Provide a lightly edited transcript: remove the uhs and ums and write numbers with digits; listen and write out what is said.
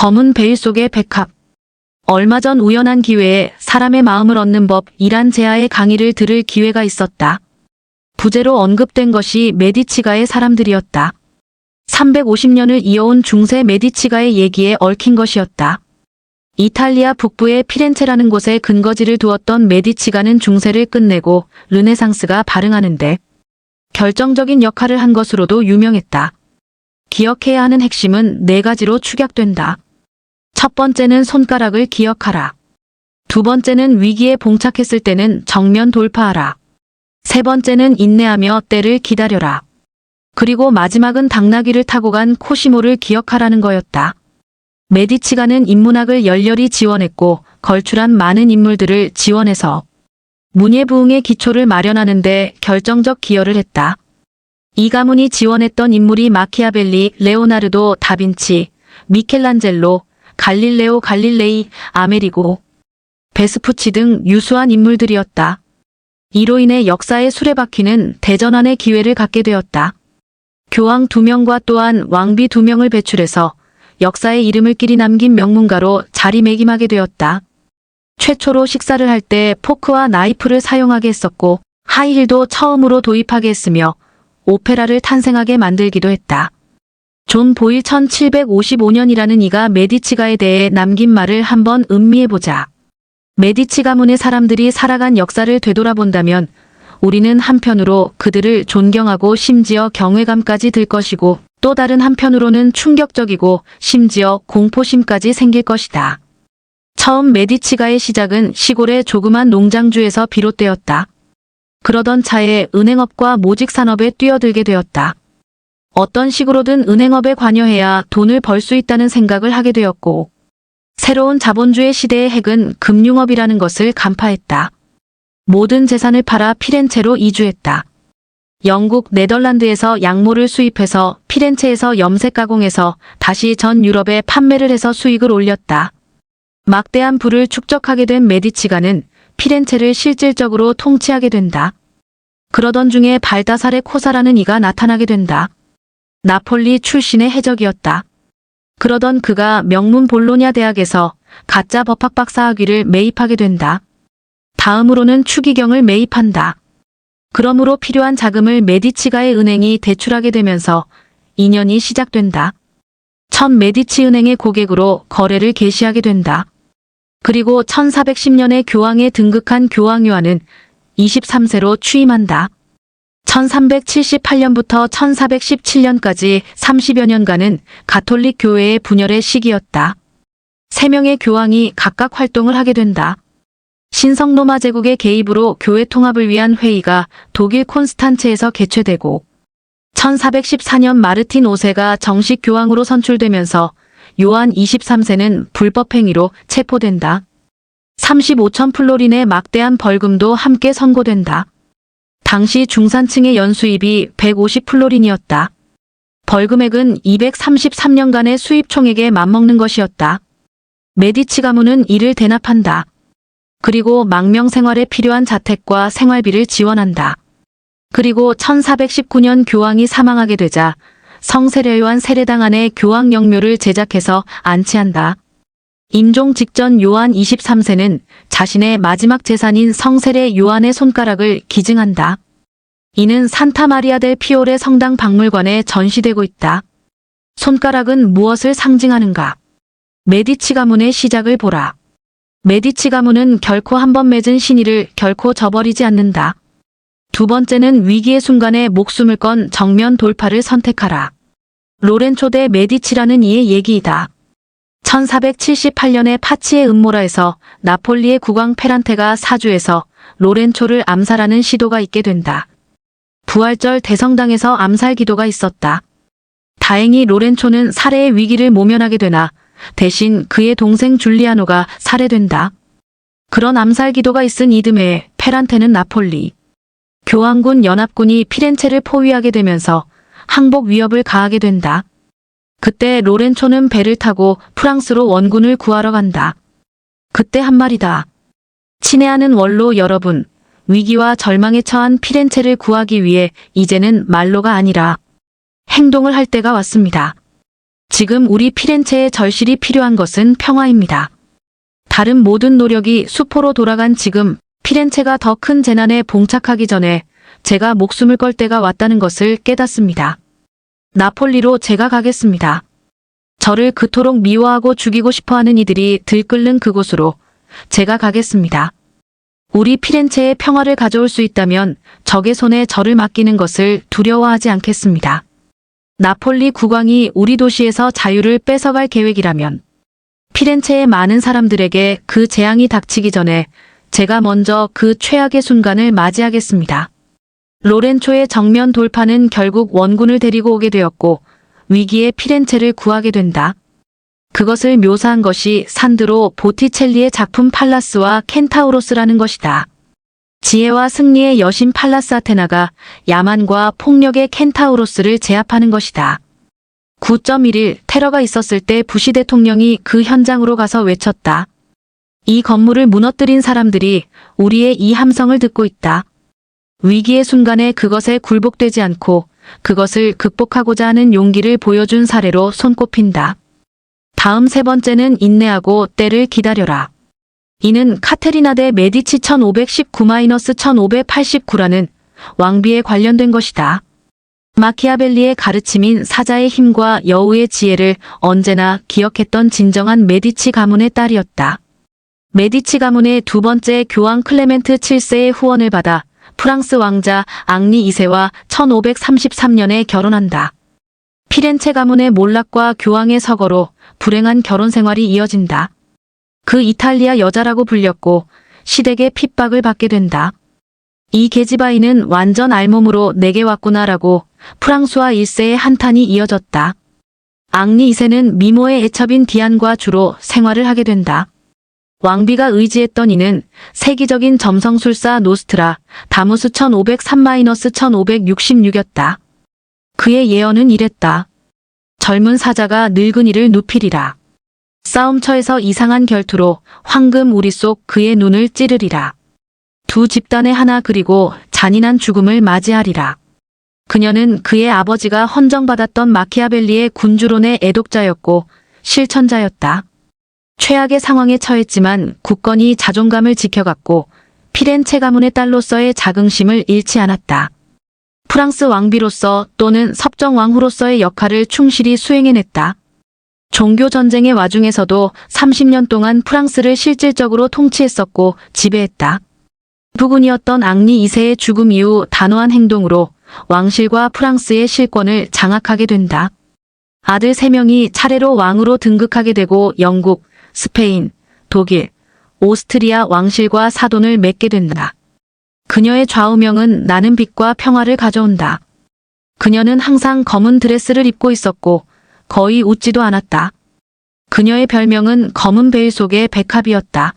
검은 베일 속의 백합. 얼마 전 우연한 기회에 사람의 마음을 얻는 법이란 제아의 강의를 들을 기회가 있었다. 부제로 언급된 것이 메디치가의 사람들이었다. 350년을 이어온 중세 메디치가의 얘기에 얽힌 것이었다. 이탈리아 북부의 피렌체라는 곳에 근거지를 두었던 메디치가는 중세를 끝내고 르네상스가 발흥하는데 결정적인 역할을 한 것으로도 유명했다. 기억해야 하는 핵심은 4가지로 축약된다. 첫 번째는 손가락을 기억하라. 두 번째는 위기에 봉착했을 때는 정면 돌파하라. 세 번째는 인내하며 때를 기다려라. 그리고 마지막은 당나귀를 타고 간 코시모를 기억하라는 거였다. 메디치가는 인문학을 열렬히 지원했고 걸출한 많은 인물들을 지원해서 문예부흥의 기초를 마련하는 데 결정적 기여를 했다. 이 가문이 지원했던 인물이 마키아벨리, 레오나르도 다빈치, 미켈란젤로, 갈릴레오 갈릴레이, 아메리고, 베스푸치 등 유수한 인물들이었다. 이로 인해 역사의 수레바퀴는 대전환의 기회를 갖게 되었다. 교황 2명과 또한 왕비 2명을 배출해서 역사의 이름을 끼리 남긴 명문가로 자리매김하게 되었다. 최초로 식사를 할 때 포크와 나이프를 사용하게 했었고 하이힐도 처음으로 도입하게 했으며 오페라를 탄생하게 만들기도 했다. 존 보일 1755년이라는 이가 메디치가에 대해 남긴 말을 한번 음미해보자. 메디치 가문의 사람들이 살아간 역사를 되돌아본다면 우리는 한편으로 그들을 존경하고 심지어 경외감까지 들 것이고 또 다른 한편으로는 충격적이고 심지어 공포심까지 생길 것이다. 처음 메디치가의 시작은 시골의 조그만 농장주에서 비롯되었다. 그러던 차에 은행업과 모직산업에 뛰어들게 되었다. 어떤 식으로든 은행업에 관여해야 돈을 벌 수 있다는 생각을 하게 되었고 새로운 자본주의 시대의 핵은 금융업이라는 것을 간파했다. 모든 재산을 팔아 피렌체로 이주했다. 영국, 네덜란드에서 양모를 수입해서 피렌체에서 염색 가공해서 다시 전 유럽에 판매를 해서 수익을 올렸다. 막대한 부를 축적하게 된 메디치가는 피렌체를 실질적으로 통치하게 된다. 그러던 중에 발다사레 코사라는 이가 나타나게 된다. 나폴리 출신의 해적이었다. 그러던 그가 명문 볼로냐 대학에서 가짜 법학 박사 학위를 매입하게 된다. 다음으로는 추기경을 매입한다. 그러므로 필요한 자금을 메디치가의 은행이 대출하게 되면서 인연이 시작된다. 첫 메디치 은행의 고객으로 거래를 개시하게 된다. 그리고 1410년에 교황에 등극한 교황 요한은 23세로 취임한다. 1378년부터 1417년까지 30여 년간은 가톨릭 교회의 분열의 시기였다. 3명의 교황이 각각 활동을 하게 된다. 신성 로마 제국의 개입으로 교회 통합을 위한 회의가 독일 콘스탄츠에서 개최되고 1414년 마르틴 5세가 정식 교황으로 선출되면서 요한 23세는 불법행위로 체포된다. 35천 플로린의 막대한 벌금도 함께 선고된다. 당시 중산층의 연수입이 150플로린이었다. 벌금액은 233년간의 수입 총액에 맞먹는 것이었다. 메디치 가문은 이를 대납한다. 그리고 망명 생활에 필요한 자택과 생활비를 지원한다. 그리고 1419년 교황이 사망하게 되자 성세례 요한 세례당 안에 교황 영묘를 제작해서 안치한다. 임종 직전 요한 23세는 자신의 마지막 재산인 성세례 요한의 손가락을 기증한다. 이는 산타 마리아 델 피오레 성당 박물관에 전시되고 있다. 손가락은 무엇을 상징하는가? 메디치 가문의 시작을 보라. 메디치 가문은 결코 한번 맺은 신의를 결코 저버리지 않는다. 두 번째는 위기의 순간에 목숨을 건 정면 돌파를 선택하라. 로렌초 대 메디치라는 이의 얘기이다. 1478년에 파치의 음모라에서 나폴리의 국왕 페란테가 사주에서 로렌초를 암살하는 시도가 있게 된다. 부활절 대성당에서 암살 기도가 있었다. 다행히 로렌초는 살해의 위기를 모면하게 되나 대신 그의 동생 줄리아노가 살해된다. 그런 암살 기도가 있은 이듬해 페란테는 나폴리 교황군 연합군이 피렌체를 포위하게 되면서 항복 위협을 가하게 된다. 그때 로렌초는 배를 타고 프랑스로 원군을 구하러 간다. 그때 한 말이다. 친애하는 원로 여러분, 위기와 절망에 처한 피렌체를 구하기 위해 이제는 말로가 아니라 행동을 할 때가 왔습니다. 지금 우리 피렌체에 절실히 필요한 것은 평화입니다. 다른 모든 노력이 수포로 돌아간 지금 피렌체가 더 큰 재난에 봉착하기 전에 제가 목숨을 걸 때가 왔다는 것을 깨닫습니다. 나폴리로 제가 가겠습니다. 저를 그토록 미워하고 죽이고 싶어하는 이들이 들끓는 그곳으로 제가 가겠습니다. 우리 피렌체에 평화를 가져올 수 있다면 적의 손에 저를 맡기는 것을 두려워하지 않겠습니다. 나폴리 국왕이 우리 도시에서 자유를 뺏어갈 계획이라면 피렌체의 많은 사람들에게 그 재앙이 닥치기 전에 제가 먼저 그 최악의 순간을 맞이하겠습니다. 로렌초의 정면 돌파는 결국 원군을 데리고 오게 되었고 위기의 피렌체를 구하게 된다. 그것을 묘사한 것이 산드로 보티첼리의 작품 팔라스와 켄타우로스라는 것이다. 지혜와 승리의 여신 팔라스 아테나가 야만과 폭력의 켄타우로스를 제압하는 것이다. 9.11 테러가 있었을 때 부시 대통령이 그 현장으로 가서 외쳤다. 이 건물을 무너뜨린 사람들이 우리의 이 함성을 듣고 있다. 위기의 순간에 그것에 굴복되지 않고 그것을 극복하고자 하는 용기를 보여준 사례로 손꼽힌다. 다음 세 번째는 인내하고 때를 기다려라. 이는 카테리나 데 메디치 1519-1589라는 왕비에 관련된 것이다. 마키아벨리의 가르침인 사자의 힘과 여우의 지혜를 언제나 기억했던 진정한 메디치 가문의 딸이었다. 메디치 가문의 두 번째 교황 클레멘트 7세의 후원을 받아 프랑스 왕자 앙리 2세와 1533년에 결혼한다. 피렌체 가문의 몰락과 교황의 서거로 불행한 결혼 생활이 이어진다. 그 이탈리아 여자라고 불렸고 시댁의 핍박을 받게 된다. 이 계집아이는 완전 알몸으로 내게 왔구나라고 프랑수아 1세의 한탄이 이어졌다. 앙리 2세는 미모의 애첩인 디안과 주로 생활을 하게 된다. 왕비가 의지했던 이는 세기적인 점성술사 노스트라 다무스 1503-1566이었다. 그의 예언은 이랬다. 젊은 사자가 늙은이를 눕히리라. 싸움터에서 이상한 결투로 황금 우리 속 그의 눈을 찌르리라. 두 집단의 하나 그리고 잔인한 죽음을 맞이하리라. 그녀는 그의 아버지가 헌정받았던 마키아벨리의 군주론의 애독자였고 실천자였다. 최악의 상황에 처했지만 굳건히 자존감을 지켜갔고 피렌체 가문의 딸로서의 자긍심을 잃지 않았다. 프랑스 왕비로서 또는 섭정 왕후로서의 역할을 충실히 수행해냈다. 종교 전쟁의 와중에서도 30년 동안 프랑스를 실질적으로 통치했었고 지배했다. 부군이었던 앙리 2세의 죽음 이후 단호한 행동으로 왕실과 프랑스의 실권을 장악하게 된다. 아들 3명이 차례로 왕으로 등극하게 되고 영국, 스페인, 독일, 오스트리아 왕실과 사돈을 맺게 된다. 그녀의 좌우명은 나는 빛과 평화를 가져온다. 그녀는 항상 검은 드레스를 입고 있었고 거의 웃지도 않았다. 그녀의 별명은 검은 베일 속의 백합이었다.